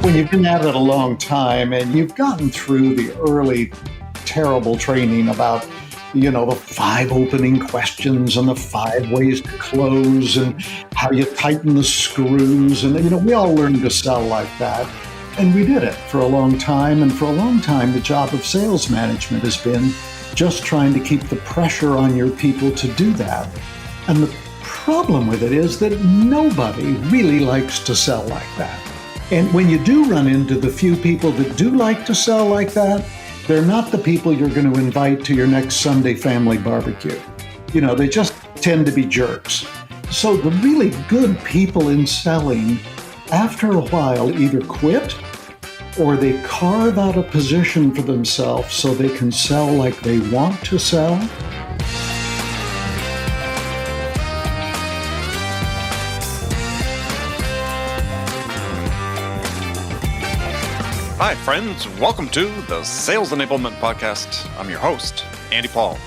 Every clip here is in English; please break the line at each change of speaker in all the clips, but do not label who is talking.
when you've been at it a long time and you've gotten through the early terrible training about, the 5 opening questions and the 5 ways to close and how you tighten the screws. And, we all learned to sell like that. And we did it for a long time. And for a long time, the job of sales management has been just trying to keep the pressure on your people to do that. And the problem with it is that nobody really likes to sell like that. And when you do run into the few people that do like to sell like that, they're not the people you're going to invite to your next Sunday family barbecue. They just tend to be jerks. So the really good people in selling, after a while, either quit or they carve out a position for themselves so they can sell like they want to sell.
Hi, friends. Welcome to the Sales Enablement Podcast. I'm your host, Andy Paul.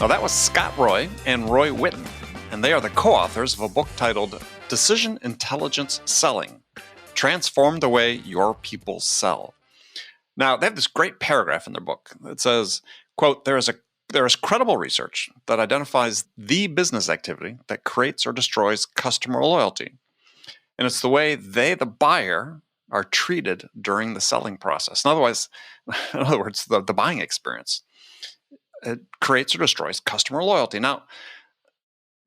Now, that was Scott Roy and Roy Whitten, and they are the co-authors of a book titled Decision Intelligence Selling: Transform the Way Your People Sell. Now, they have this great paragraph in their book that says, quote, there is credible research that identifies the business activity that creates or destroys customer loyalty. And it's the way they, the buyer, are treated during the selling process. In other words, the buying experience. It creates or destroys customer loyalty. Now,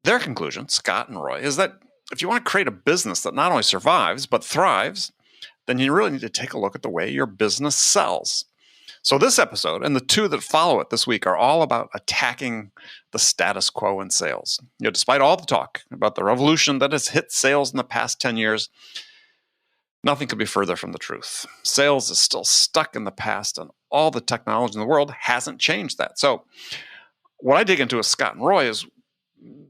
their conclusion, Scott and Roy, is that if you want to create a business that not only survives, but thrives, then you really need to take a look at the way your business sells. So this episode and the 2 that follow it this week are all about attacking the status quo in sales. Despite all the talk about the revolution that has hit sales in the past 10 years, nothing could be further from the truth. Sales is still stuck in the past, and all the technology in the world hasn't changed that. So what I dig into with Scott and Roy is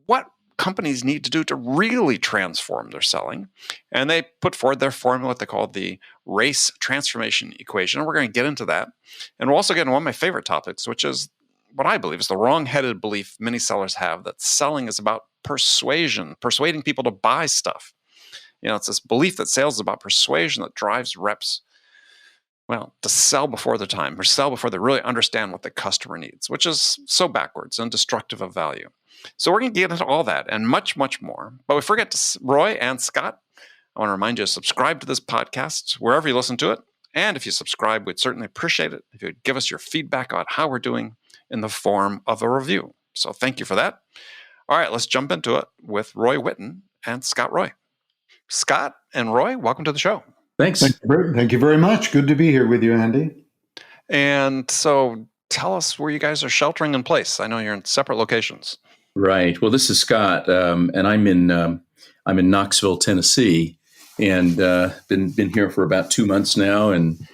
what companies need to do to really transform their selling. And they put forward their formula, what they call the race transformation equation. And we're going to get into that. And we'll also get into one of my favorite topics, which is what I believe is the wrong-headed belief many sellers have that selling is about persuasion, persuading people to buy stuff. It's this belief that sales is about persuasion that drives reps, to sell before their time or sell before they really understand what the customer needs, which is so backwards and destructive of value. So we're going to get into all that and much, much more. But before we get to Roy and Scott, I want to remind you to subscribe to this podcast wherever you listen to it. And if you subscribe, we'd certainly appreciate it if you'd give us your feedback on how we're doing in the form of a review. So thank you for that. All right, let's jump into it with Roy Whitten and Scott Roy. Scott and Roy, welcome to the show.
Thanks.
Thank you very much. Good to be here with you, Andy.
And so tell us where you guys are sheltering in place. I know you're in separate locations.
Right. Well, this is Scott, and I'm in Knoxville, Tennessee, and been here for about 2 months now, and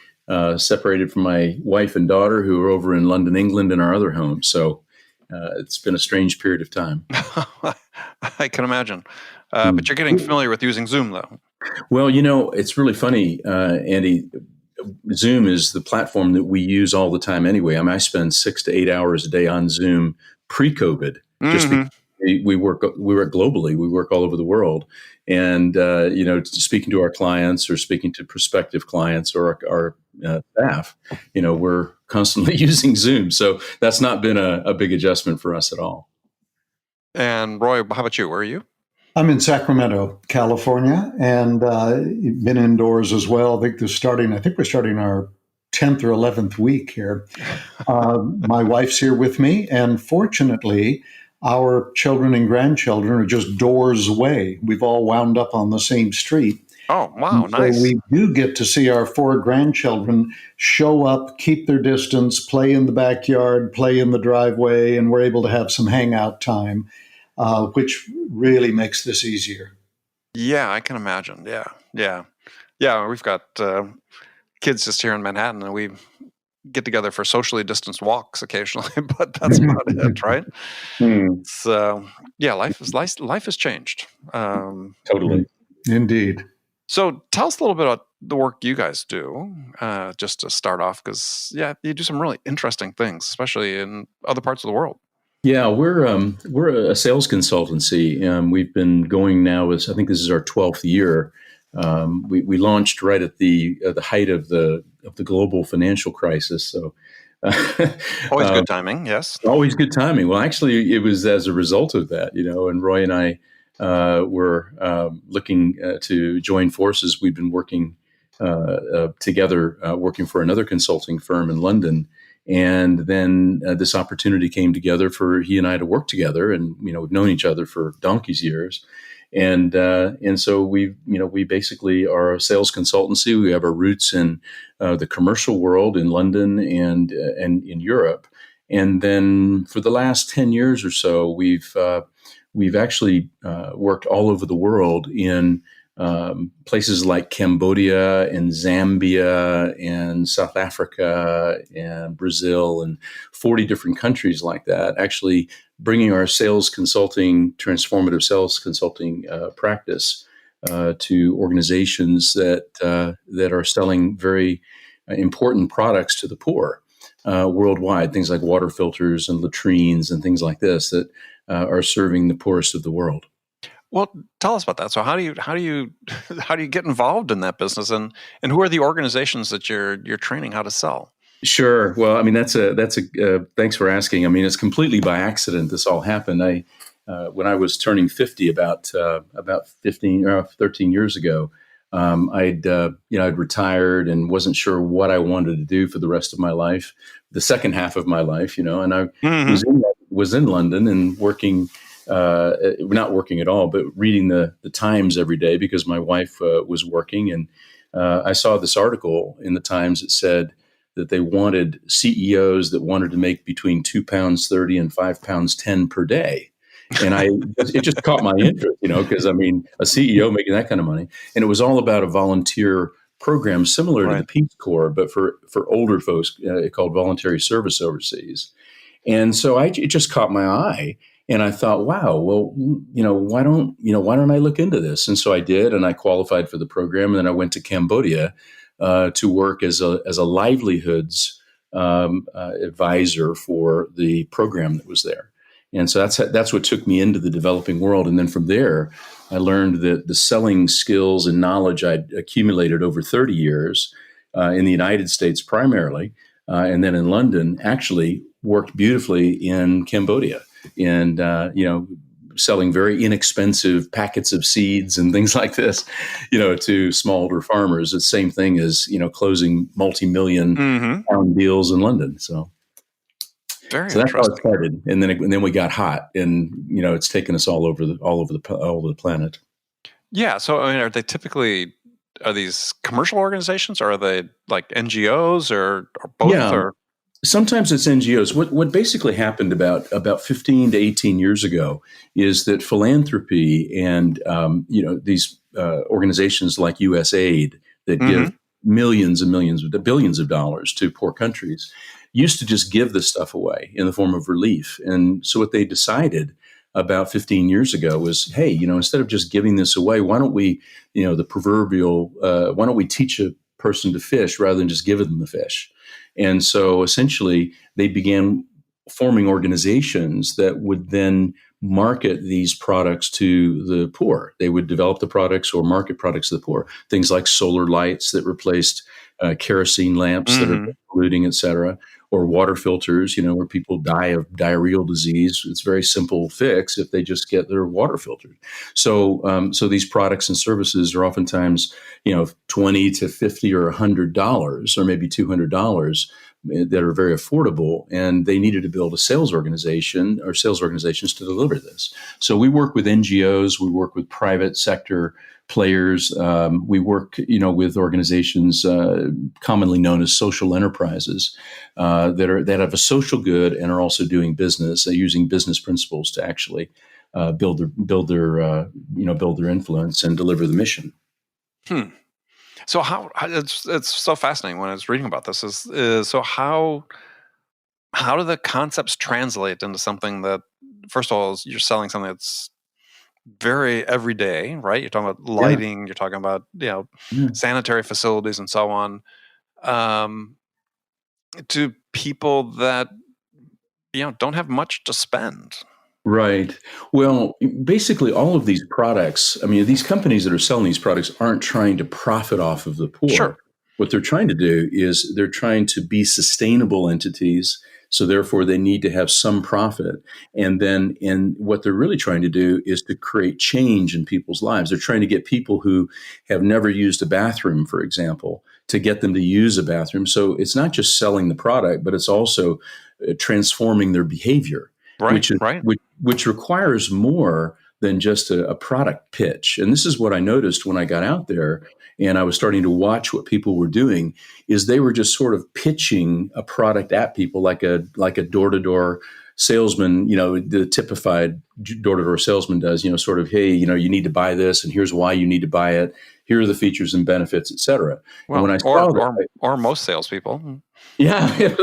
separated from my wife and daughter, who are over in London, England, in our other home. So it's been a strange period of time.
I can imagine. But you're getting familiar with using Zoom, though.
Well, it's really funny, Andy. Zoom is the platform that we use all the time anyway. I spend 6 to 8 hours a day on Zoom pre-COVID, just because we work globally. We work all over the world. And, speaking to our clients or speaking to prospective clients or our staff, we're constantly using Zoom. So that's not been a big adjustment for us at all.
And Roy, how about you? Where are you?
I'm in Sacramento, California, and been indoors as well. I think we're starting our 10th or 11th week here. My wife's here with me, and fortunately, our children and grandchildren are just doors away. We've all wound up on the same street.
Oh, wow,
and so
nice.
we do get to see our 4 grandchildren show up, keep their distance, play in the backyard, play in the driveway, and we're able to have some hangout time. Which really makes this easier.
Yeah, I can imagine. Yeah. We've got kids just here in Manhattan, and we get together for socially distanced walks occasionally, but that's about it, right? So, life has changed.
Totally,
indeed.
So, tell us a little bit about the work you guys do, just to start off, because you do some really interesting things, especially in other parts of the world.
Yeah, we're a sales consultancy. We've been going now I think this is our 12th year. We launched right at the height of the global financial crisis. So
Always good timing. Yes.
always good timing. Well, actually, it was as a result of that, and Roy and I were looking to join forces. We'd been working together, working for another consulting firm in London. And then this opportunity came together for he and I to work together. And, we've known each other for donkey's years. And so we basically are a sales consultancy. We have our roots in the commercial world in London and in Europe. And then for the last 10 years or so, we've actually worked all over the world in places like Cambodia and Zambia and South Africa and Brazil and 40 different countries like that, actually bringing our transformative sales consulting practice to organizations that are selling very important products to the poor worldwide, things like water filters and latrines and things like this that are serving the poorest of the world.
Well, tell us about that. So how do you get involved in that business, and who are the organizations that you're training how to sell?
Sure. Well, I mean, that's a thanks for asking. I mean, it's completely by accident this all happened. When I was turning 50 about 15 or 13 years ago, I'd retired and wasn't sure what I wanted to do for the rest of my life, the second half of my life, and I was in London and working. Not working at all, but reading the Times every day because my wife was working. And I saw this article in the Times that said that they wanted CEOs that wanted to make between £2.30 and £5.10 per day. And it just caught my interest, because I mean, a CEO making that kind of money. And it was all about a volunteer program similar to the Peace Corps, but for older folks called voluntary service overseas. And so it just caught my eye. And I thought, wow, well, why don't I look into this? And so I did, and I qualified for the program. And then I went to Cambodia to work as a livelihoods advisor for the program that was there. And so that's what took me into the developing world. And then from there, I learned that the selling skills and knowledge I'd accumulated over 30 years in the United States primarily, and then in London, actually worked beautifully in Cambodia. And, selling very inexpensive packets of seeds and things like this, to smallholder farmers. It's the same thing as, closing multi-million pound deals in London. So that's how it started. And then we got hot, and, it's taken us all over the planet.
Yeah. So, I mean, are these commercial organizations, or are they like NGOs or both?
Yeah.
Or?
Sometimes it's NGOs. What basically happened about 15 to 18 years ago is that philanthropy and these organizations like USAID that give millions and millions, billions of dollars to poor countries used to just give this stuff away in the form of relief. And so what they decided about 15 years ago was, hey, instead of just giving this away, why don't we, the proverbial, why don't we teach a person to fish rather than just give them the fish? And so essentially they began forming organizations that would then market these products to the poor. They would develop the products or market products to the poor. Things like solar lights that replaced kerosene lamps that are polluting, et cetera, or water filters, where people die of diarrheal disease. It's a very simple fix if they just get their water filtered. So these products and services are oftentimes, $20 to $50 or $100 or maybe $200 that are very affordable, and they needed to build a sales organization or sales organizations to deliver this. So we work with NGOs, we work with private sector players, we work, with organizations commonly known as social enterprises that have a social good and are also doing business, using business principles to actually build their influence and deliver the mission.
So how it's so fascinating when I was reading about this is so how do the concepts translate into something that, first of all, you're selling something that's very everyday, right? You're talking about lighting, you're talking about sanitary facilities and so on, to people that don't have much to spend.
Right. Well, basically, all of these products, I mean, these companies that are selling these products aren't trying to profit off of the
Sure.
poor. What they're trying to do is they're trying to be sustainable entities. So, therefore, they need to have some profit. And what they're really trying to do is to create change in people's lives. They're trying to get people who have never used a bathroom, for example, to get them to use a bathroom. So, it's not just selling the product, but it's also transforming their behavior,
Right.
which is
Right.
which requires more than just a product pitch. And this is what I noticed when I got out there and I was starting to watch what people were doing is they were just sort of pitching a product at people like a door-to-door salesman, the typified door-to-door salesman does, sort of, hey, you need to buy this and here's why you need to buy it. Here are the features and benefits, et cetera.
Well,
and when I saw that,
or most salespeople.
yeah, yeah,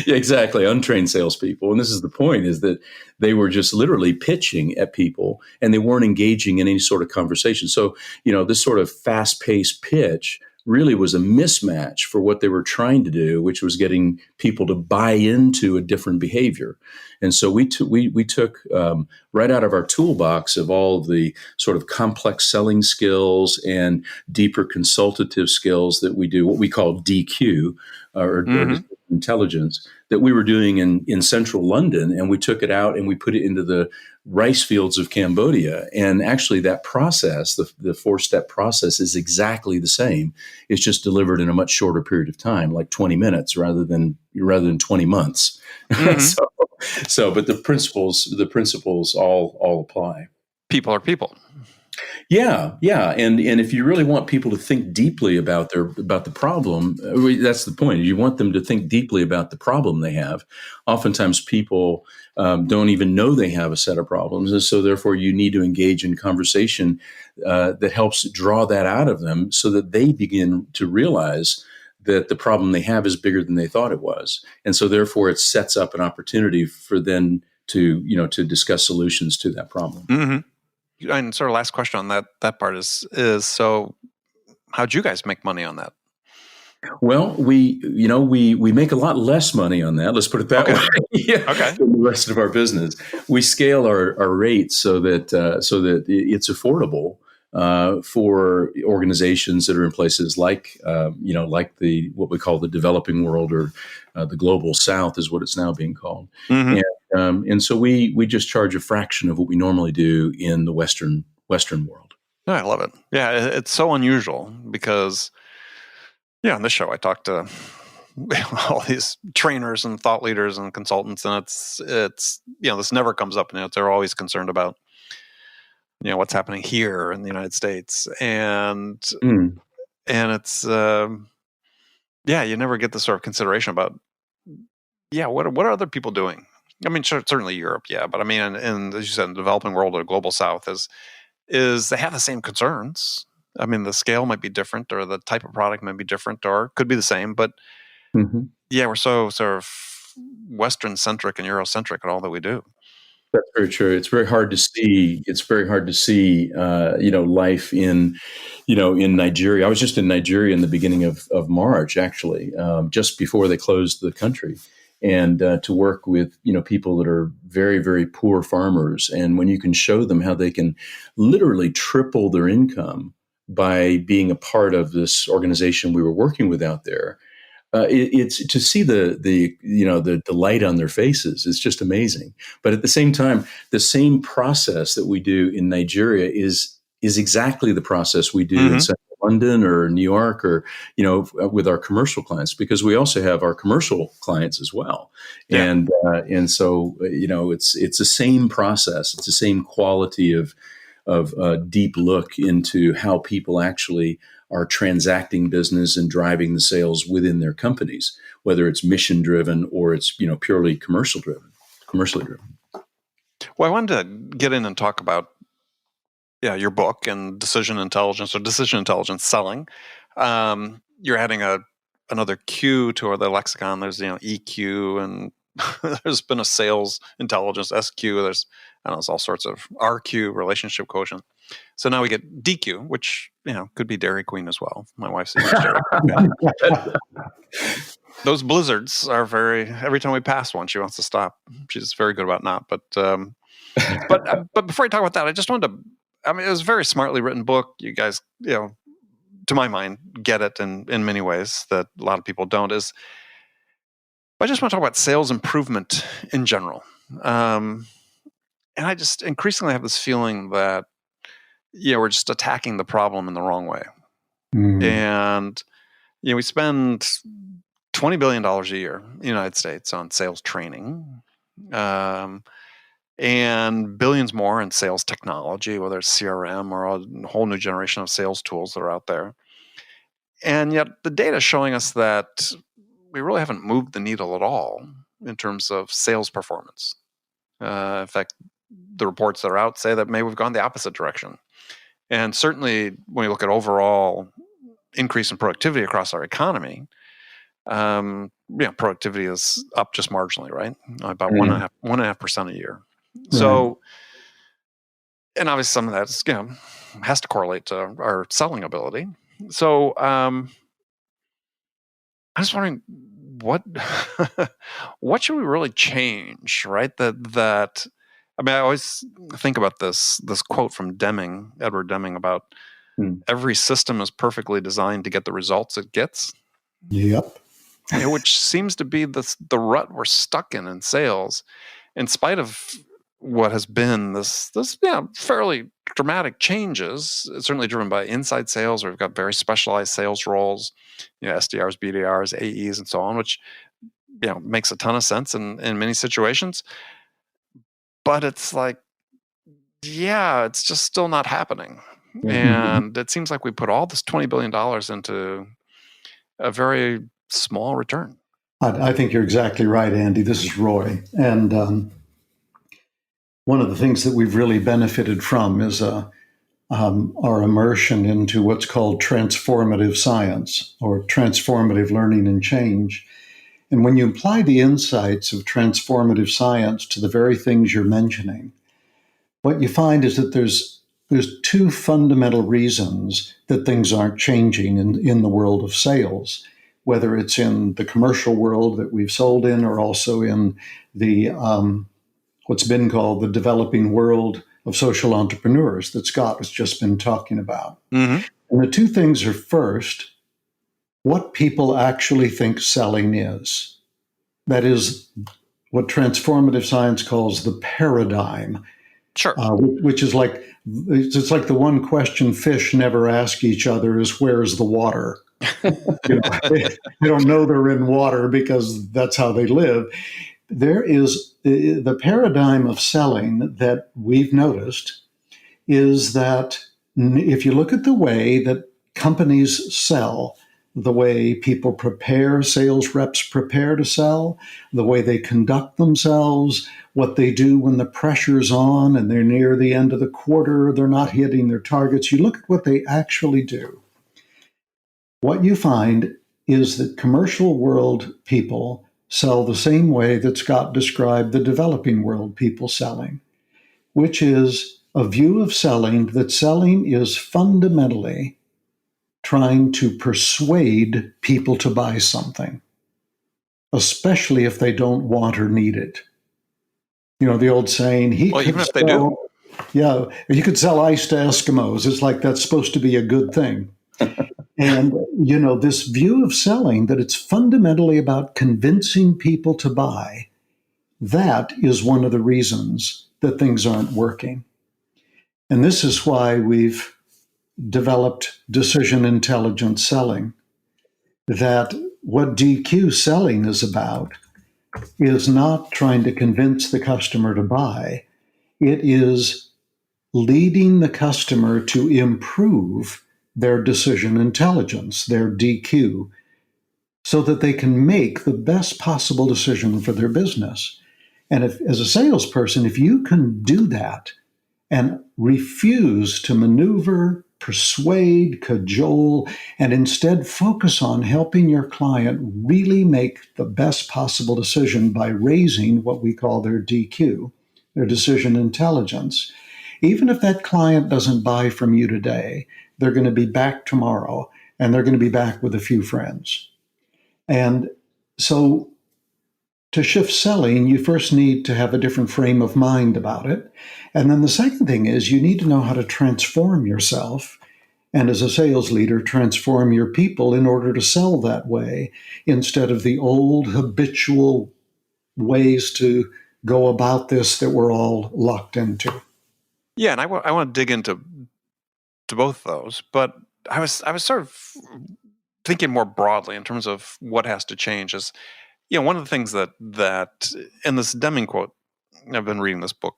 exactly. Untrained salespeople. And this is the point is that they were just literally pitching at people and they weren't engaging in any sort of conversation. So, this sort of fast paced pitch really was a mismatch for what they were trying to do, which was getting people to buy into a different behavior. And so we took right out of our toolbox of all the sort of complex selling skills and deeper consultative skills that we do, what we call DQ or intelligence that we were doing in central London. And we took it out and we put it into the rice fields of Cambodia. And actually that process, the 4-step process is exactly the same. It's just delivered in a much shorter period of time, like 20 minutes rather than 20 months. But the principles all apply.
People are people.
Yeah, and if you really want people to think deeply about the problem, that's the point. You want them to think deeply about the problem they have. Oftentimes, people don't even know they have a set of problems, and so therefore, you need to engage in conversation that helps draw that out of them, so that they begin to realize that the problem they have is bigger than they thought it was, and so therefore, it sets up an opportunity for them to discuss solutions to that problem.
Mm-hmm. And sort of last question on that part is so how'd you guys make money on that?
Well, we make a lot less money on that. Let's put it that way.
Okay.
Than the rest of our business, we scale our rates so that it's affordable for organizations that are in places like what we call the developing world or the global South is what it's now being called.
Mm-hmm.
And so we just charge a fraction of what we normally do in the Western world.
Oh, I love it. Yeah, it's so unusual because, on this show I talk to all these trainers and thought leaders and consultants, and it's this never comes up. They're always concerned about what's happening here in the United States, and it's you never get this sort of consideration about what are other people doing. I mean, certainly Europe, but I mean, in as you said, in the developing world or global South is they have the same concerns. I mean, the scale might be different, or the type of product might be different, or could be the same. But we're so sort of Western centric and Eurocentric in all that we do.
That's very true. It's very hard to see. Life in Nigeria. I was just in Nigeria in the beginning of March, actually, just before they closed the country. And to work with people that are very, very poor farmers, and when you can show them how they can literally triple their income by being a part of this organization we were working with out there, it's to see the light on their faces. It's just amazing. But at the same time, the same process that we do in Nigeria is exactly the process we do in Central London or New York or, with our commercial clients, because we also have our commercial clients as well. Yeah. And so, it's the same process. It's the same quality of deep look into how people actually are transacting business and driving the sales within their companies, whether it's mission driven or it's, purely commercially driven.
Well, I wanted to get in and talk about your book and decision intelligence selling. You're adding another Q to the lexicon. There's EQ, and there's been a sales intelligence SQ. There's all sorts of RQ, relationship quotient. So now we get DQ, which could be Dairy Queen as well. My wife's a huge Dairy Queen fan. Those blizzards are every time we pass one, she wants to stop. She's very good about not, but But before I talk about that, I just wanted to. I mean, it was a very smartly written book. You guys, to my mind, get it in many ways that a lot of people don't. I just want to talk about sales improvement in general. And I just increasingly have this feeling that we're just attacking the problem in the wrong way. And we spend $20 billion a year in the United States on sales training, and billions more in sales technology, whether it's CRM or a whole new generation of sales tools that are out there. And yet the data is showing us that we really haven't moved the needle at all in terms of sales performance. In fact, the reports that are out say that maybe we've gone the opposite direction. And certainly when you look at overall increase in productivity across our economy, productivity is up just marginally, right? About 1.5% a year. So, and obviously some of that has to correlate to our selling ability. So, I'm just wondering what should we really change, right? That I mean, I always think about this quote from Edward Deming, about every system is perfectly designed to get the results it gets.
Yep.
Which seems to be the rut we're stuck in sales, in spite of what has been this fairly dramatic changes. It's certainly driven by inside sales, where we've got very specialized sales roles, SDRs, BDRs, AEs, and so on, which makes a ton of sense in many situations. But it's like, it's just still not happening. And it seems like we put all this $20 billion into a very small return.
I think you're exactly right, Andy. This is Roy. And one of the things that we've really benefited from is our immersion into what's called transformative science, or transformative learning and change. And when you apply the insights of transformative science to the very things you're mentioning, what you find is that there's two fundamental reasons that things aren't changing in the world of sales, whether it's in the commercial world that we've sold in, or also in the what's been called the developing world of social entrepreneurs that Scott has just been talking about. And the two things are, first, what people actually think selling is. That is what transformative science calls the paradigm.
Sure.
Which is like, it's like the one question fish never ask each other is, where's the water? They don't know they're in water because that's how they live. There is the paradigm of selling that we've noticed is that if you look at the way that companies sell, the way people prepare, sales reps prepare to sell, the way they conduct themselves, what they do when the pressure's on and they're near the end of the quarter, they're not hitting their targets. You look at what they actually do. What you find is that commercial world people sell the same way that Scott described the developing world people selling, which is a view of selling that selling is fundamentally trying to persuade people to buy something, especially if they don't want or need it. The old saying,
even if they do.
Yeah, you could sell ice to Eskimos. It's like that's supposed to be a good thing. And, this view of selling, that it's fundamentally about convincing people to buy, that is one of the reasons that things aren't working. And this is why we've developed decision intelligence selling, that what DQ selling is about is not trying to convince the customer to buy. It is leading the customer to improve their decision intelligence, their DQ, so that they can make the best possible decision for their business. And if, as a salesperson, if you can do that and refuse to maneuver, persuade, cajole, and instead focus on helping your client really make the best possible decision by raising what we call their DQ, their decision intelligence, even if that client doesn't buy from you today, they're going to be back tomorrow, and they're going to be back with a few friends. And so to shift selling, you first need to have a different frame of mind about it. And then the second thing is you need to know how to transform yourself. And as a sales leader, transform your people in order to sell that way instead of the old habitual ways to go about this that we're all locked into.
Yeah, and I want to dig into both those, but I was sort of thinking more broadly in terms of what has to change. Is one of the things that in this Deming quote, I've been reading this book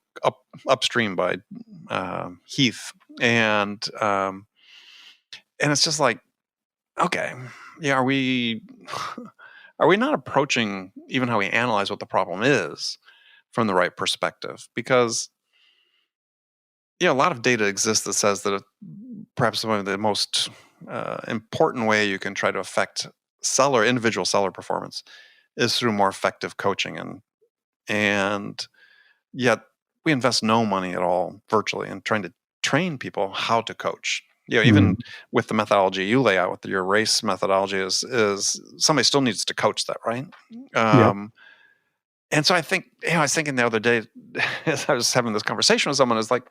Upstream by Heath, and it's just like, okay, yeah, are we not approaching even how we analyze what the problem is from the right perspective? Because a lot of data exists that says that perhaps one of the most important way you can try to affect individual seller performance is through more effective coaching, and yet we invest no money at all virtually in trying to train people how to coach. Even with the methodology you lay out with your race methodology is somebody still needs to coach that, right? And so I think, I was thinking the other day as I was having this conversation with someone, is like,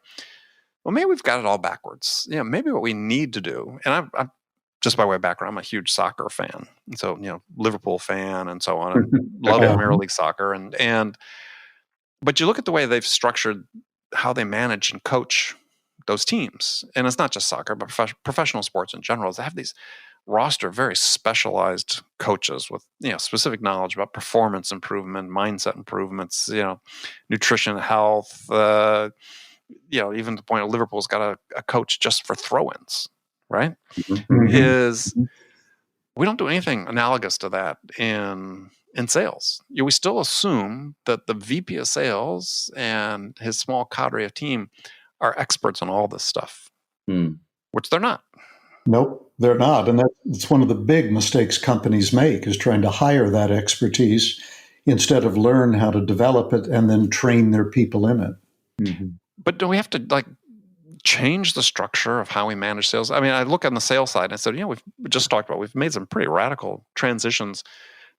well, maybe we've got it all backwards. Maybe what we need to do, and I'm just by way of background, I'm a huge soccer fan. And so, Liverpool fan and so on, and love Premier League soccer. But you look at the way they've structured how they manage and coach those teams. And it's not just soccer, but professional sports in general. They have these roster of very specialized coaches with, specific knowledge about performance improvement, mindset improvements, nutrition, health, even the point of Liverpool's got a coach just for throw-ins, right? Is we don't do anything analogous to that in sales. We still assume that the VP of sales and his small cadre of team are experts on all this stuff, which they're not.
Nope, they're not. And that's one of the big mistakes companies make, is trying to hire that expertise instead of learn how to develop it and then train their people in it.
But do we have to change the structure of how we manage sales? I mean, I look on the sales side and I said, we've just talked about, we've made some pretty radical transitions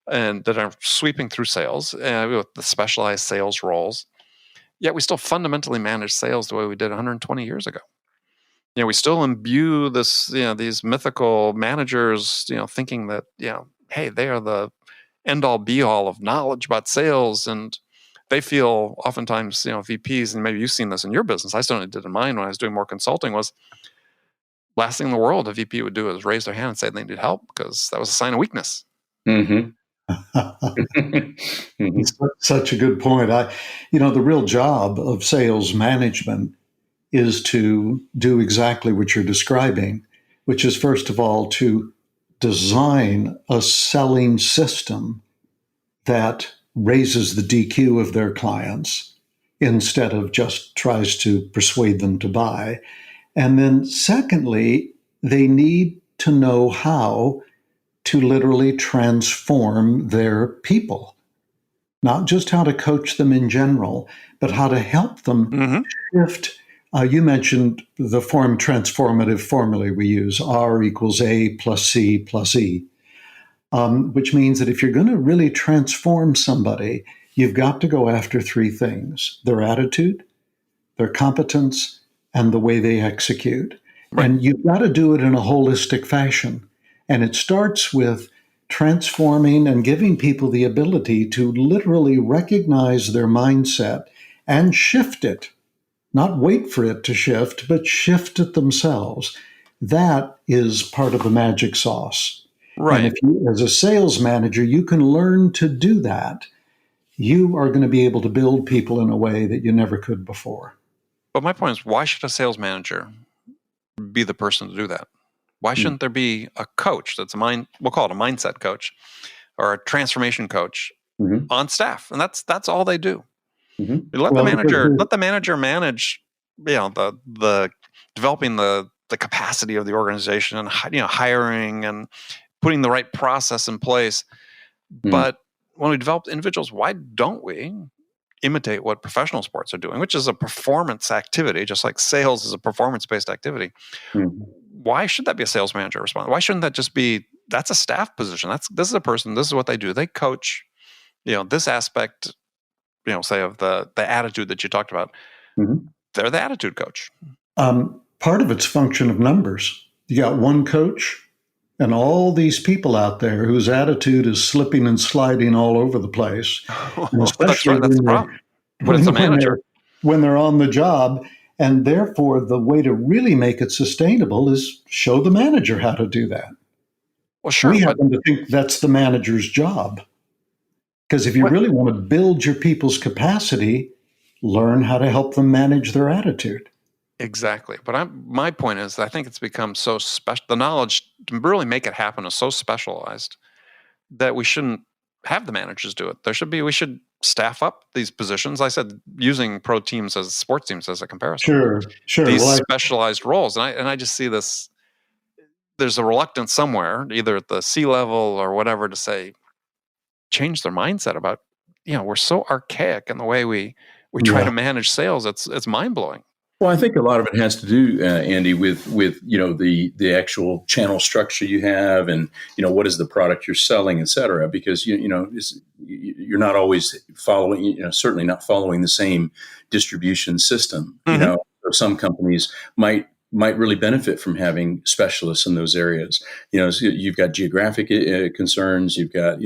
and that are sweeping through sales with the specialized sales roles. Yet we still fundamentally manage sales the way we did 120 years ago. We still imbue this, these mythical managers, thinking that, hey, they are the end all be all of knowledge about sales. And they feel oftentimes, VPs, and maybe you've seen this in your business, I certainly did in mine when I was doing more consulting, was last thing in the world a VP would do is raise their hand and say they needed help, because that was a sign of weakness.
Such a good point. The real job of sales management is to do exactly what you're describing, which is, first of all, to design a selling system that raises the DQ of their clients instead of just tries to persuade them to buy. And then secondly, they need to know how to literally transform their people, not just how to coach them in general, but how to help them shift. You mentioned the transformative formula we use, R equals A plus C plus E, which means that if you're going to really transform somebody, you've got to go after three things: their attitude, their competence, and the way they execute. Right. And you've got to do it in a holistic fashion. And it starts with transforming and giving people the ability to literally recognize their mindset and shift it. Not wait for it to shift, but shift it themselves. That is part of the magic sauce.
Right.
And if you, as a sales manager, you can learn to do that, you are going to be able to build people in a way that you never could before.
But my point is, why should a sales manager be the person to do that? Why shouldn't there be a coach that's we'll call it a mindset coach or a transformation coach on staff? And that's all they do. Let the manager manage, the developing the capacity of the organization and, hiring and putting the right process in place. But when we develop individuals, why don't we imitate what professional sports are doing, which is a performance activity, just like sales is a performance-based activity? Why should that be a sales manager response? Why shouldn't that just be, that's a staff position? This is a person, this is what they do. They coach this aspect, say of the attitude that you talked about,
Mm-hmm.
they're the attitude coach.
Part of it's function of numbers. You got one coach and all these people out there whose attitude is slipping and sliding all over the place. And
That's
especially
right. That's the problem. But it's a manager.
when they're on the job. And therefore, the way to really make it sustainable is show the manager how to do that.
Well, sure.
We happen to think that's the manager's job. Because if you really want to build your people's capacity, learn how to help them manage their attitude.
Exactly. But my point is, I think it's become so special. The knowledge to really make it happen is so specialized that we shouldn't have the managers do it. We should staff up these positions. I said using pro teams as sports teams as a comparison.
Sure.
These specialized roles, and I just see this. There's a reluctance somewhere, either at the C level or whatever, to say change their mindset about. We're so archaic in the way we try to manage sales. It's mind blowing.
Well, I think a lot of it has to do, Andy, with the actual channel structure you have, and what is the product you're selling, et cetera. Because you're not always following, certainly not following the same distribution system.
Mm-hmm.
So some companies might really benefit from having specialists in those areas. So you've got geographic concerns, you've got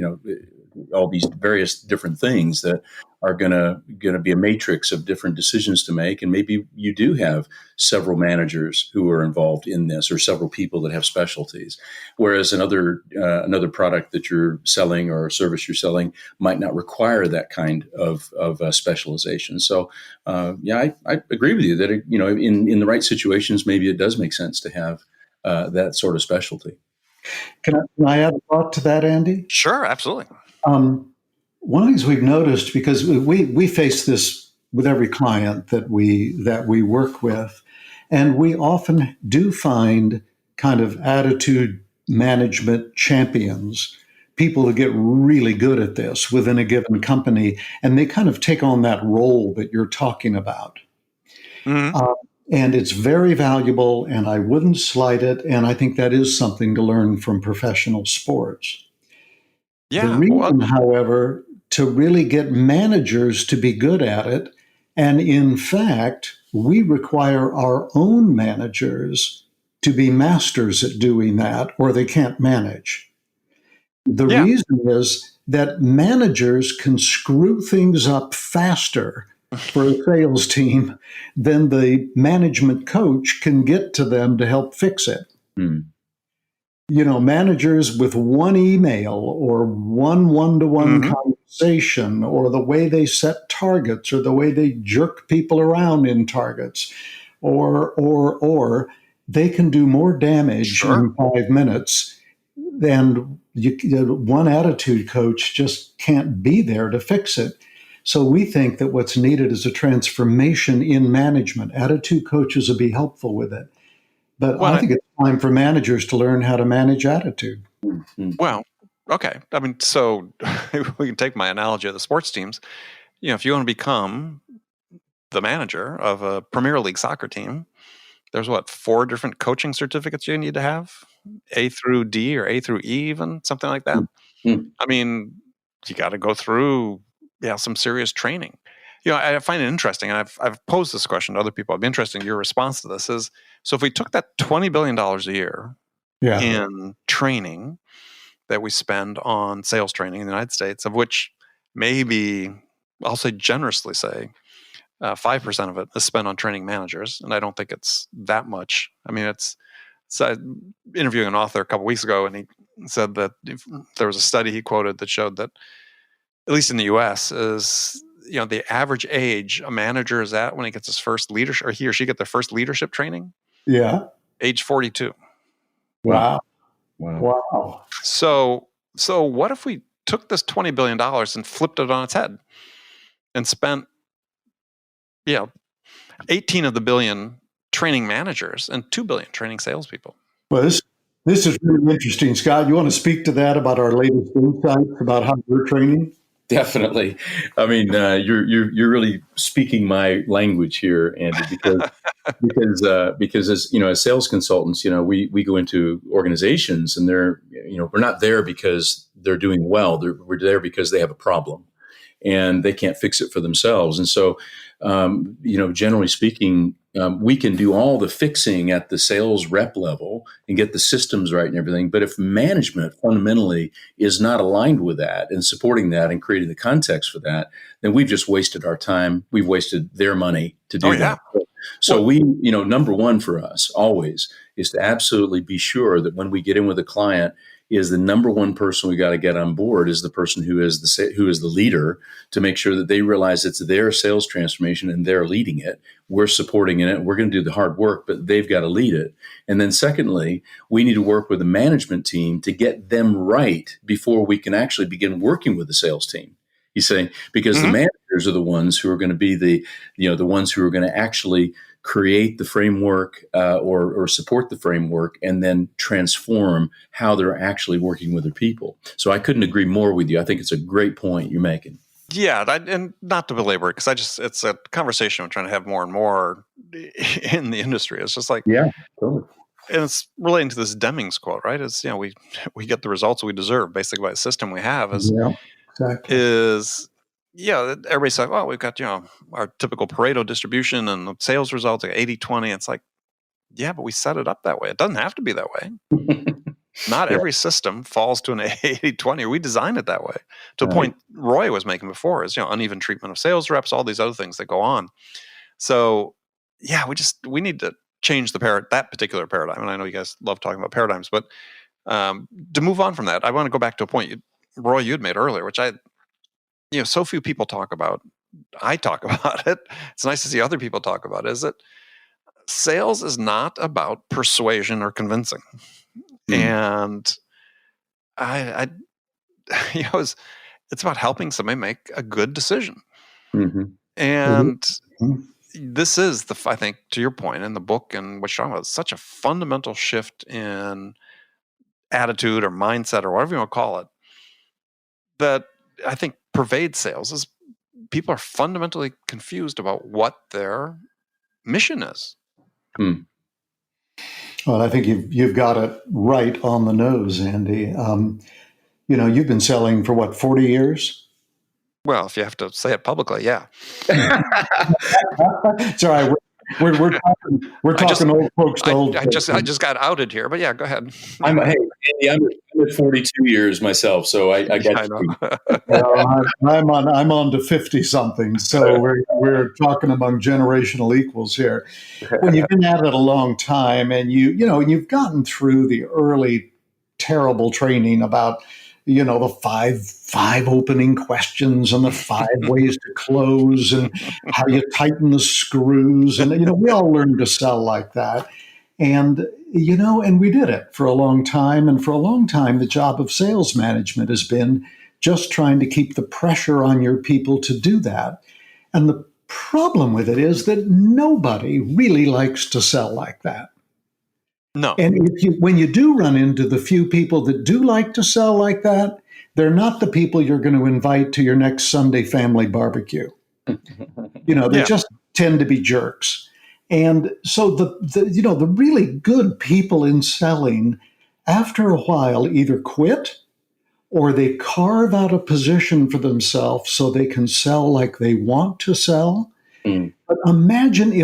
all these various different things that are going to be a matrix of different decisions to make. And maybe you do have several managers who are involved in this, or several people that have specialties. Whereas another product that you're selling or a service you're selling might not require that kind of specialization. So, I agree with you that, in the right situations, maybe it does make sense to have that sort of specialty.
Can I add a thought to that, Andy?
Sure, absolutely.
One of the things we've noticed, because we face this with every client that we work with, and we often do find kind of attitude management champions, people who get really good at this within a given company, and they kind of take on that role that you're talking about.
Mm-hmm.
And it's very valuable, and I wouldn't slight it, and I think that is something to learn from professional sports.
Yeah.
The reason, however, to really get managers to be good at it, and in fact, we require our own managers to be masters at doing that, or they can't manage. The reason is that managers can screw things up faster for a sales team than the management coach can get to them to help fix it.
Mm.
Managers with one email or one-to-one conversation, or the way they set targets, or the way they jerk people around in targets, or they can do more damage in 5 minutes than one attitude coach just can't be there to fix it. So we think that what's needed is a transformation in management. Attitude coaches will be helpful with it. But I think it's time for managers to learn how to manage attitude.
Well, okay. I mean, so we can take my analogy of the sports teams. If you want to become the manager of a Premier League soccer team, there's 4 different coaching certificates you need to have? A through D or A through E, even something like that.
Mm-hmm.
I mean, you got to go through some serious training. I find it interesting, and I've posed this question to other people. It'd be interesting, your response to this is, so if we took that $20 billion a year in training that we spend on sales training in the United States, of which maybe, I'll say generously 5% of it is spent on training managers, and I don't think it's that much. I mean, I interviewing an author a couple weeks ago, and he said that there was a study he quoted that showed that, at least in the U.S., is the average age a manager is at when he gets his first leadership, or he or she get their first leadership training.
Yeah.
Age 42.
Wow.
So what if we took this $20 billion and flipped it on its head and spent, 18 of the billion training managers and 2 billion training salespeople?
Well, this is really interesting, Scott. You want to speak to that about our latest insights about how we're training?
Definitely. I mean, you're really speaking my language here, Andy, because as sales consultants, we go into organizations, and we're not there because they're doing well. We're there because they have a problem and they can't fix it for themselves. And so, generally speaking, we can do all the fixing at the sales rep level and get the systems right and everything. But if management fundamentally is not aligned with that and supporting that and creating the context for that, then we've just wasted our time. We've wasted their money to do that. So number one for us always is to absolutely be sure that when we get in with a client, is the number one person we got to get on board is the person who is the leader, to make sure that they realize it's their sales transformation and they're leading it. We're supporting it. We're going to do the hard work, but they've got to lead it. And then secondly, we need to work with the management team to get them right before we can actually begin working with the sales team. You say, because the managers are the ones who are going to be the ones who are going to actually create the framework or support the framework and then transform how they're actually working with their people. So I couldn't agree more with you. I think it's a great point you're making.
Yeah, and not to belabor it, because it's a conversation I'm trying to have more and more in the industry. It's just like,
yeah, totally.
And it's relating to this Deming's quote, right? It's, we get the results we deserve, basically, by the system we have. Everybody's like, well, we've got, our typical Pareto distribution and the sales results, like 80-20. It's like, yeah, but we set it up that way. It doesn't have to be that way. Not every system falls to an 80-20. We design it that way. To a point Roy was making before is, uneven treatment of sales reps, all these other things that go on. So, yeah, we need to change that particular paradigm. And I know you guys love talking about paradigms, but to move on from that, I want to go back to a point Roy, you had made earlier, which so few people talk about. I talk about it. It's nice to see other people talk about it. Is that sales is not about persuasion or convincing, and I it's about helping somebody make a good decision. And this is I think, to your point in the book and what you're talking about, such a fundamental shift in attitude or mindset or whatever you want to call it, that I think pervades sales is people are fundamentally confused about what their mission is.
Well, I think you've got it right on the nose, Andy. You've been selling for what, 40 years?
Well, if you have to say it publicly, yeah.
Sorry, we're talking old folks to old folks.
I just got outed here, but yeah, go ahead.
I'm at 42 years myself, so I got you.
I'm on to 50 something, so we're talking among generational equals here. When you've been at it a long time, and you've gotten through the early terrible training about the five opening questions and the 5 ways to close and how you tighten the screws. And, we all learned to sell like that. And, and we did it for a long time. And for a long time, the job of sales management has been just trying to keep the pressure on your people to do that. And the problem with it is that nobody really likes to sell like that.
No.
And when you do run into the few people that do like to sell like that, they're not the people you're going to invite to your next Sunday family barbecue. They just tend to be jerks. And so the really good people in selling, after a while, either quit or they carve out a position for themselves so they can sell like they want to sell. But imagine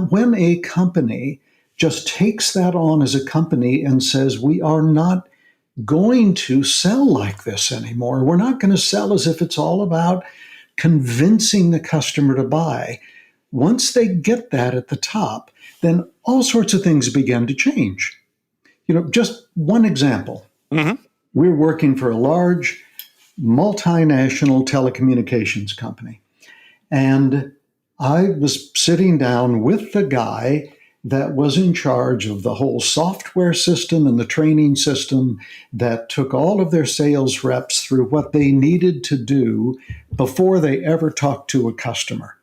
when a company just takes that on as a company and says, we are not going to sell like this anymore. We're not going to sell as if it's all about convincing the customer to buy. Once they get that at the top, then all sorts of things begin to change. Just one example. We're working for a large multinational telecommunications company. And I was sitting down with the guy that was in charge of the whole software system and the training system that took all of their sales reps through what they needed to do before they ever talked to a customer.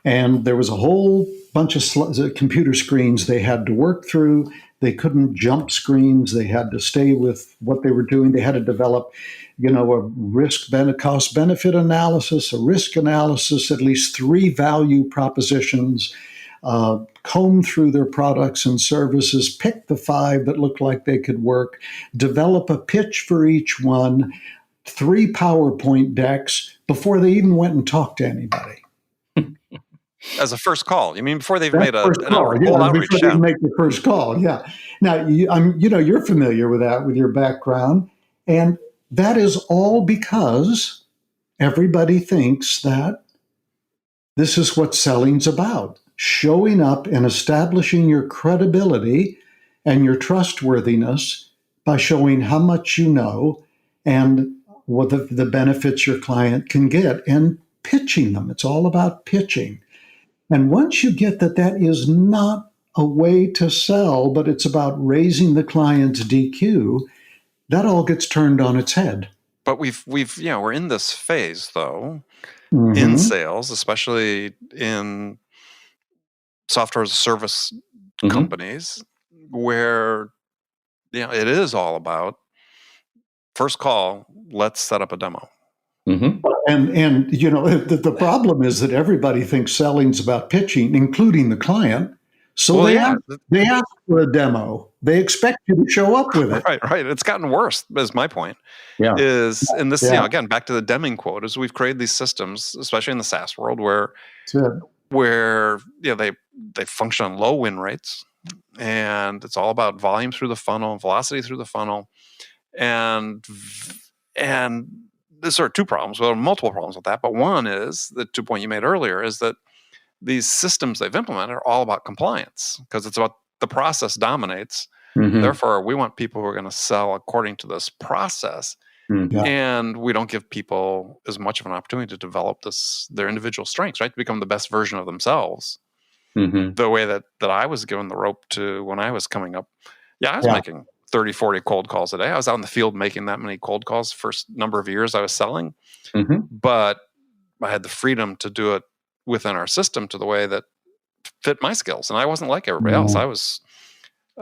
And there was a whole bunch of computer screens they had to work through. They couldn't jump screens. They had to stay with what they were doing. They had to develop, a cost-benefit analysis, a risk analysis, at least 3 value propositions, comb through their products and services, pick the 5 that look like they could work, develop a pitch for each one, 3 PowerPoint decks before they even went and talked to anybody.
As a first call, you mean before they've
That's
made a
first
an
call,
out,
yeah,
cold outreach?
before
Yeah.
they make the first call, yeah. Now, you're familiar with that with your background, and that is all because everybody thinks that this is what selling's about: showing up and establishing your credibility and your trustworthiness by showing how much you know and what the benefits your client can get, and pitching them. It's all about pitching. And once you get that that is not a way to sell, but it's about raising the client's DQ, that all gets turned on its head.
But we're in this phase though,
Mm-hmm.
in sales, especially in software as a service companies, where it is all about first call. Let's set up a demo.
Mm-hmm. And the problem is that everybody thinks selling's about pitching, including the client. So they ask for a demo. They expect you to show up with it.
Right. It's gotten worse, is my point.
Yeah.
Is in this, again, back to the Deming quote, is we've created these systems, especially in the SaaS world, where they function on low win rates, and it's all about volume through the funnel, velocity through the funnel, and there's sort of 2 problems. Well, multiple problems with that, but one is the 2 point you made earlier, is that these systems they've implemented are all about compliance, because it's about the process dominates. Mm-hmm. Therefore, we want people who are going to sell according to this process. Mm-hmm. And we don't give people as much of an opportunity to develop their individual strengths, right? To become the best version of themselves. Mm-hmm. The way that I was given the rope to when I was coming up. I was making 30, 40 cold calls a day. I was out in the field making that many cold calls the first number of years I was selling. Mm-hmm. But I had the freedom to do it within our system to the way that fit my skills. And I wasn't like everybody else.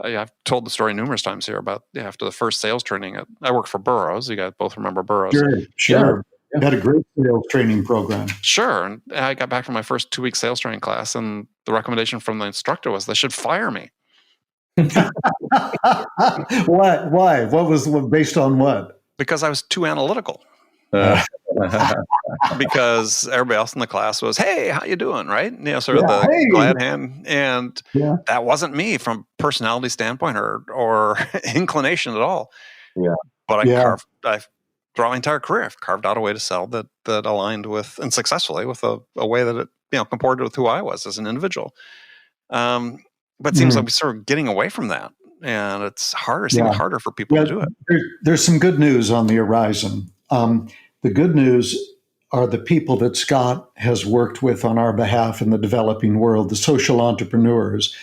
I've told the story numerous times here about after the first sales training, I worked for Burroughs. You guys both remember Burroughs.
Sure. Yeah. Had a great sales training program.
Sure. And I got back from my first 2-week sales training class, and the recommendation from the instructor was they should fire me.
Why? What was based on what?
Because I was too analytical. Because everybody else in the class was, "Hey, how you doing?" Right? The glad hand, and that wasn't me from personality standpoint or inclination at all. Yeah, but I throughout my entire career, I've carved out a way to sell that aligned with, and successfully, with a way that it comported with who I was as an individual. But it seems like we're sort of getting away from that, and it's harder. It's even harder for people to do it.
There's some good news on the horizon. The good news are the people that Scott has worked with on our behalf in the developing world, the social entrepreneurs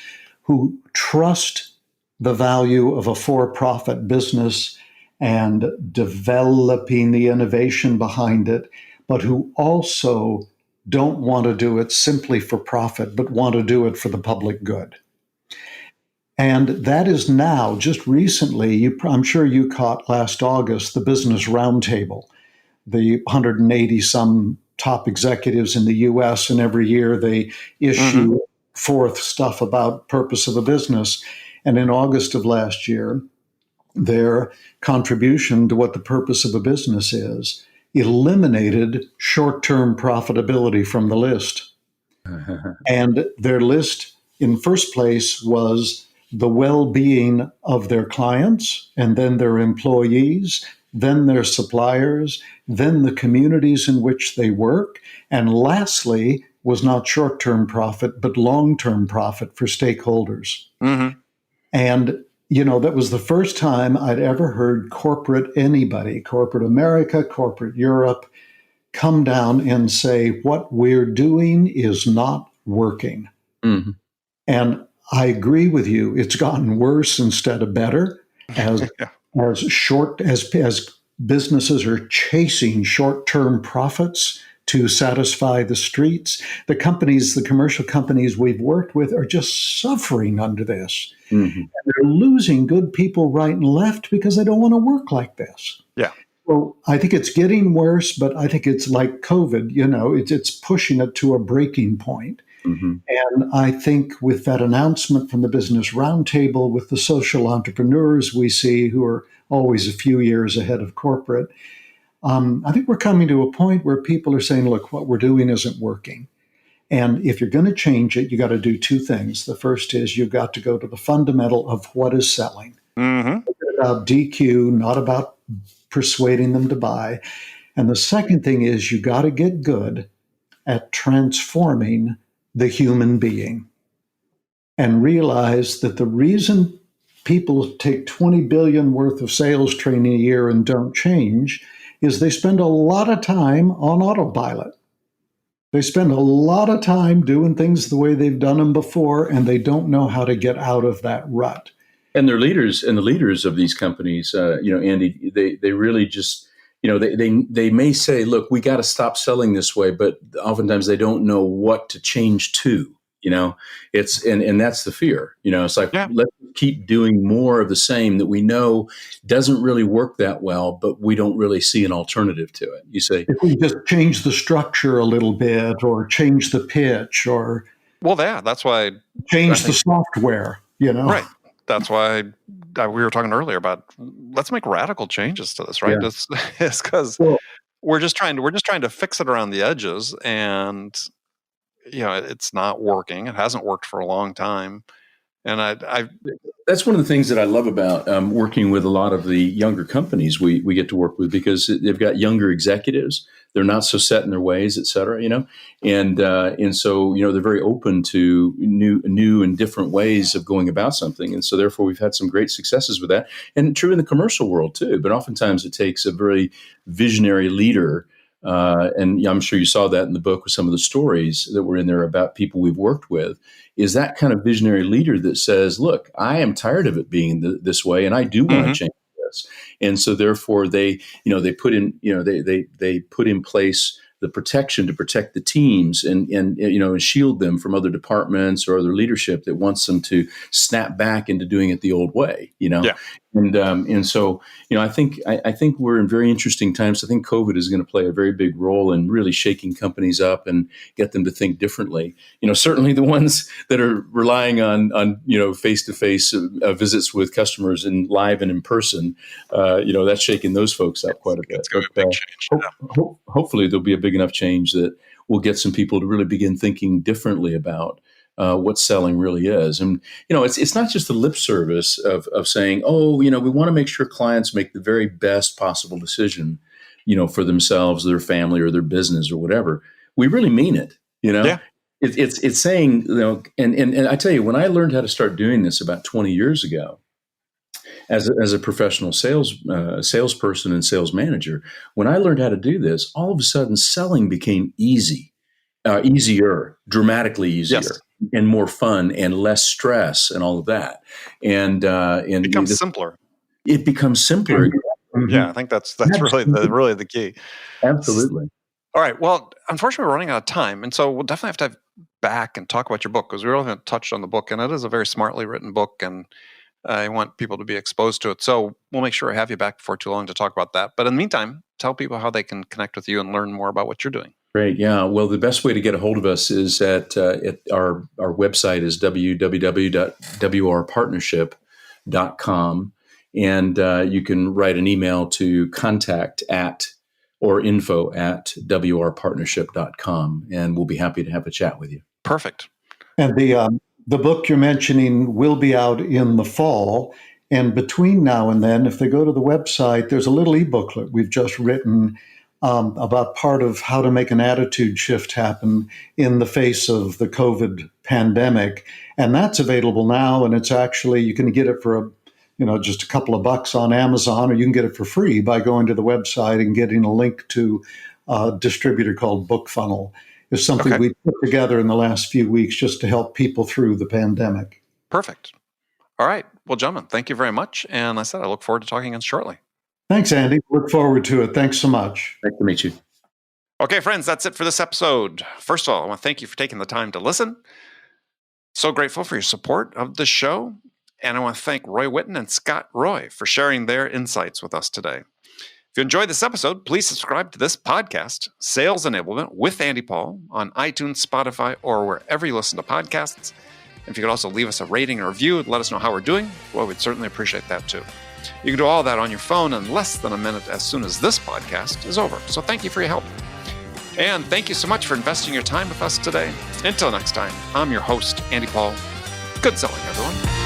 who trust the value of a for-profit business and developing the innovation behind it, but who also don't want to do it simply for profit, but want to do it for the public good. And that is now, just recently, I'm sure you caught last August, the Business Roundtable, the 180 some top executives in the US, and every year they issue forth stuff about purpose of a business. And in August of last year, their contribution to what the purpose of a business is eliminated short-term profitability from the list. And their list in first place was the well-being of their clients, and then their employees, then their suppliers, then the communities in which they work, and lastly was not short-term profit, but long-term profit for stakeholders. Mm-hmm. And, that was the first time I'd ever heard corporate America, corporate Europe, come down and say, what we're doing is not working. Mm-hmm. And I agree with you. It's gotten worse instead of better as businesses are chasing short-term profits to satisfy the streets. The commercial companies we've worked with are just suffering under this. Mm-hmm. And they're losing good people right and left because they don't want to work like this. Yeah. Well, I think it's getting worse, but I think it's like COVID, it's pushing it to a breaking point.
Mhm.
And I think with that announcement from the Business Roundtable, with the social entrepreneurs we see who are always a few years ahead of corporate, I think we're coming to a point where people are saying, look, what we're doing isn't working. And if you're going to change it, you got to do two things. The first is you've got to go to the fundamental of what is selling.
Mm-hmm.
It's about DQ, not about persuading them to buy. And the second thing is you got to get good at transforming the human being and realize that the reason people take 20 billion worth of sales training a year and don't change is they spend a lot of time on autopilot. They spend a lot of time doing things the way they've done them before, and they don't know how to get out of that rut.
And their leaders and the leaders of these companies, Andy, they really just, they may say, look, we got to stop selling this way, but oftentimes they don't know what to change to. It's and that's the fear. It's like,
Yeah.
let's keep doing more of the same that we know doesn't really work that well, but we don't really see an alternative to it. You say,
If we just change the structure a little bit, or change the pitch, or
Well, yeah, that's why
change the software,
right. That's why we were talking earlier about let's make radical changes to this, right?
Yeah.
It's because
Well,
we're just trying to fix it around the edges, and it's not working. It hasn't worked for a long time, and I
that's one of the things that I love about working with a lot of the younger companies we get to work with, because they've got younger executives. They're not so set in their ways, et cetera, and so they're very open to new and different ways of going about something, and so therefore we've had some great successes with that, and true in the commercial world too. But oftentimes it takes a very visionary leader. And I'm sure you saw that in the book with some of the stories that were in there about people we've worked with, is that kind of visionary leader that says, look, I am tired of it being this way, and I do want to change this. And so therefore they put in, they put in place the protection to protect the teams and shield them from other departments or other leadership that wants them to snap back into doing it the old way,
Yeah.
And so I think we're in very interesting times. I think COVID is going to play a very big role in really shaking companies up and get them to think differently. Certainly the ones that are relying on face-to-face visits with customers and live and in person, that's shaking those folks up quite a bit.
It's going to be a big change.
Hopefully there'll be a big enough change that will get some people to really begin thinking differently about what selling really is. And, it's not just the lip service of saying, we want to make sure clients make the very best possible decision, for themselves, their family, or their business, or whatever. We really mean it,
Yeah.
It's saying, and I tell you, when I learned how to start doing this about 20 years ago, as a professional salesperson and sales manager, when I learned how to do this, all of a sudden selling became easier, dramatically easier.
Yes.
And more fun and less stress and all of that. And
It becomes simpler.
It becomes simpler.
Mm-hmm. Yeah, I think that's really the key.
Absolutely.
All right. Well, unfortunately, we're running out of time, and so we'll definitely have to have back and talk about your book, because we really haven't touched on the book, and it is a very smartly written book, and I want people to be exposed to it. So we'll make sure I have you back before too long to talk about that. But in the meantime, tell people how they can connect with you and learn more about what you're doing.
Great. Yeah. Well, the best way to get a hold of us is at our website is www.wrpartnership.com. And you can write an email to contact or info@wrpartnership.com, and we'll be happy to have a chat with you.
Perfect.
And the book you're mentioning will be out in the fall. And between now and then, if they go to the website, there's a little e-booklet we've just written about part of how to make an attitude shift happen in the face of the COVID pandemic. And that's available now. And it's actually, you can get it for just a couple of bucks on Amazon, or you can get it for free by going to the website and getting a link to a distributor called BookFunnel. It's something we put together in the last few weeks just to help people through the pandemic.
Perfect. All right. Well, gentlemen, thank you very much. And I look forward to talking again shortly.
Thanks, Andy. Look forward to it. Thanks so much.
Nice to meet you.
Okay, friends, that's it for this episode. First of all, I want to thank you for taking the time to listen. So grateful for your support of the show. And I want to thank Roy Whitten and Scott Roy for sharing their insights with us today. If you enjoyed this episode, please subscribe to this podcast, Sales Enablement with Andy Paul, on iTunes, Spotify, or wherever you listen to podcasts. If you could also leave us a rating or review and let us know how we're doing, well, we'd certainly appreciate that too. You can do all that on your phone in less than a minute as soon as this podcast is over. So thank you for your help. And thank you so much for investing your time with us today. Until next time, I'm your host, Andy Paul. Good selling, everyone.